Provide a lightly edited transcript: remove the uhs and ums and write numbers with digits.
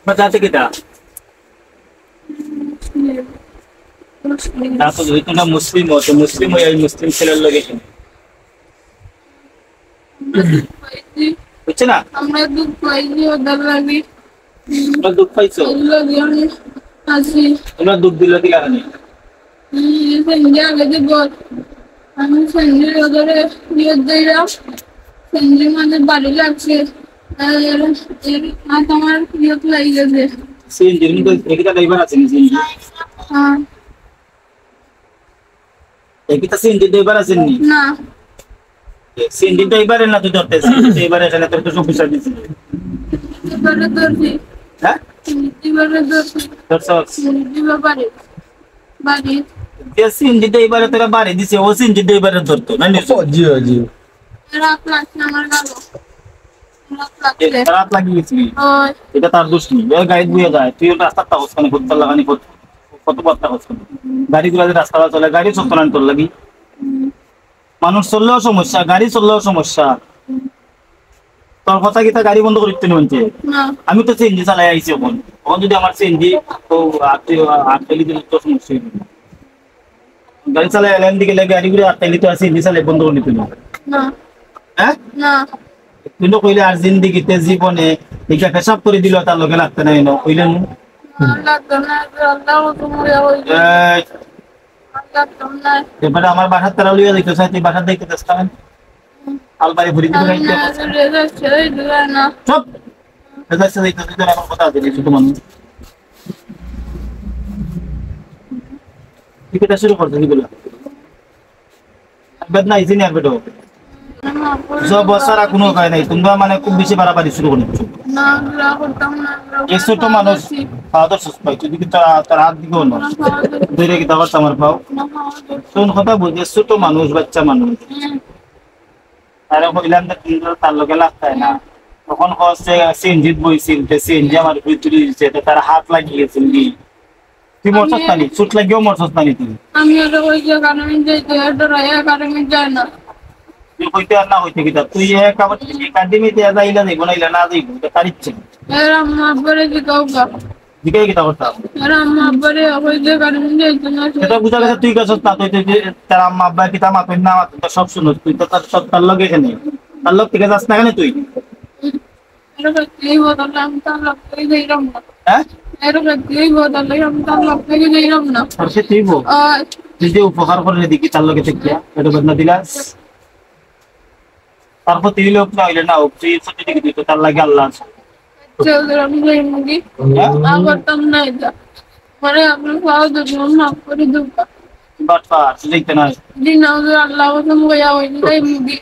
बताते किता তারপর যদি তোমরা মুসলিম হতো মুসলিম হয়ে এই মুসলিম ছেলের লগে বুঝছে না আমরা দুঃখ পাইছি ওদের লাগে তোমরা দুঃখ পাইছো আসি তোমরা দুঃখ দিল কি কারণে সঞ্জয় আগে যে বল আমি সঞ্জয় ওদের বিয়ে দিলাম সঞ্জয় মানে বাড়ি লাগছে আর তোমার বিয়ে লাগে গেছে সিএনজি নি তো একটা ড্রাইভার আছে নি সিএনজি হ্যাঁ একটা সিএনজি ড্রাইভার আছে নি না সিএনজি ড্রাইভারের না তুই ধরতেছিস ড্রাইভার এখানে তোর তো সব বিচার দিছিস এবারে ধরছি হ্যাঁ এবারে ধরছি দর্শক বাড়ি বাড়ি যে সিএনজি ড্রাইভারে তোরা বাড়ি দিছে ও সিএনজি ড্রাইভারে ধরতো না নি জি জি রাত লাগছে আমার গালো রাত লাগিয়ে গেছিলি এটা তার দোষ নেই গাড়ি বুয়ে যায় তুই রাস্তা তাহস কেন করতে লাগানি কত পথটা হচ্ছে গাড়িগুলো রাস্তা চলে গাড়ি চলতো না তোর লাগি মানুষ চললেও সমস্যা গাড়ি চললেও সমস্যা তোর কথা কি তা গাড়ি বন্ধ করতে নিচ্ছে আমি তো সিএনজি চালাই আইছি এখন এখন যদি আমার সিএনজি তো আটকালি দিলে তো সমস্যা গাড়ি চালাই এলাইন দিকে গাড়িগুলো আটকালি তো সিএনজি চালাই বন্ধ করে নিতে না হ্যাঁ না কিন্তু কইলে আর জিন্দিগিতে জীবনে এটা পেশাব করে দিল তার লগে লাগতে নাই না কইলেন এবারে আমার বাসার তারা লইয়া দেখতে চাই তুই বাসার দেখতে চেষ্টাবেন আলমারি ভরি দিবে সব রেজাল্ট দেখতে তুই আমার কথা আছে ছোট মানুষ টিকিটটা শুরু করতে দিগুলো বেদনা ইজি নিয়ে বেটো সব বছর আর কোনো উপায় নাই তোমরা মানে খুব বেশি বাড়াবাড়ি শুরু করে দিচ্ছ এই ছোট মানুষ খাওয়া দাওয়া সুস্থ পাই যদি তার হাত দিকেও না ধরে কি দাবার আমার পাও শোন কথা বুঝে ছোট মানুষ বাচ্চা মানুষ তারা কইলাম না তার লগে লাগতে না তখন হচ্ছে সিএনজিত বইছিল সিএনজি আমার ভিতরে দিচ্ছে তার হাত লাগিয়ে গেছিল তুই মরছস না নি চুট লাগিয়েও মরছস না নি তুই আমি এটা ওই যে কারণে যাইতে ডরাইয়া কারণে যায় না তুই কইতে আর না হইতে কিতা তুই এক আবার একাডেমিতে যাইলা যাইব না ইলা না যাইব তার ইচ্ছে এর আম্মা আব্বারে জিগাওগা দিকে কিতা করতা এর আম্মা আব্বারে ওই যে কারণে যাইতে না এটা বুঝা গেছে তুই কাছে না তুই তার আম্মা আব্বা কিতা মা তুই না তুই সব শুনছ তুই তো তার সব তার লগে এখানে তার লগ থেকে যাস না কেন তুই এই বদলে আমি তার লগ থেকে যাইলাম না হ্যাঁ এই বদলে আমি তার লগ থেকে যাইলাম না আর সে তুই তুই যে উপকার করে দেখি তার লগে থেকে এটা বদনা দিলাস তারপর তুই লোক না হইলে না তুই সত্যি দেখি তুই তো তার লাগে আল্লাহ আছে আমি যাই মুগি করতাম না এটা মানে আপনার খাওয়া দুটো মাফ করে দুটো বাট পার তুই দেখতে না দিন আল্লাহ মুগি